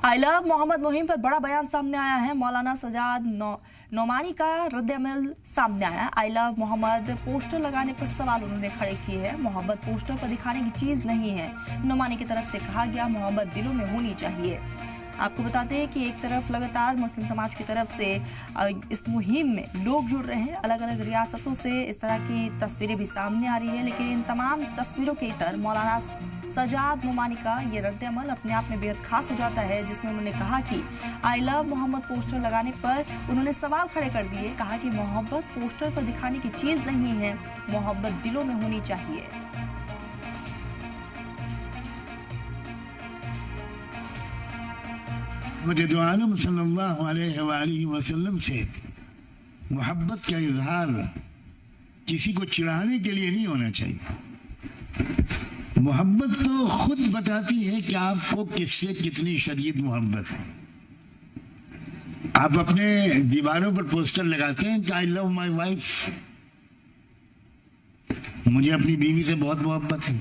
I love Mohammad मुहिम पर बड़ा बयान सामने आया है। मौलाना सजाद नोमानी का रद्द-ए-अमल सामने आया। आई लव मोहम्मद पोस्टर लगाने पर सवाल उन्होंने खड़े किए हैं। मोहब्बत पोस्टर पर दिखाने की चीज नहीं है। नोमानी की तरफ से कहा गया मोहब्बत दिलों में होनी चाहिए। आपको बताते हैं कि एक तरफ लगातार मुस्लिम समाज की तरफ से इस मुहिम में लोग जुड़ रहे हैं। अलग अलग रियासतों से इस तरह की तस्वीरें भी सामने आ रही है, लेकिन इन तमाम तस्वीरों के इतर मौलाना सजाद नोमानी का ये रद्द-ए-अमल अपने आप में बेहद खास हो जाता है, जिसमें उन्होंने कहा कि आई लव मोहम्मद पोस्टर लगाने पर उन्होंने सवाल खड़े कर दिए। कहा कि मोहब्बत पोस्टर पर दिखाने की चीज नहीं है, मोहब्बत दिलों में होनी चाहिए। मुझे दो आलम सल्लल्लाहु अलैहि वसल्लम से मोहब्बत का इजहार किसी को चिढ़ाने के लिए नहीं होना चाहिए। मोहब्बत तो खुद बताती है कि आपको किससे कितनी शदीद मोहब्बत है। आप अपने दीवारों पर पोस्टर लगाते हैं कि आई लव माई वाइफ, मुझे अपनी बीवी से बहुत मोहब्बत है।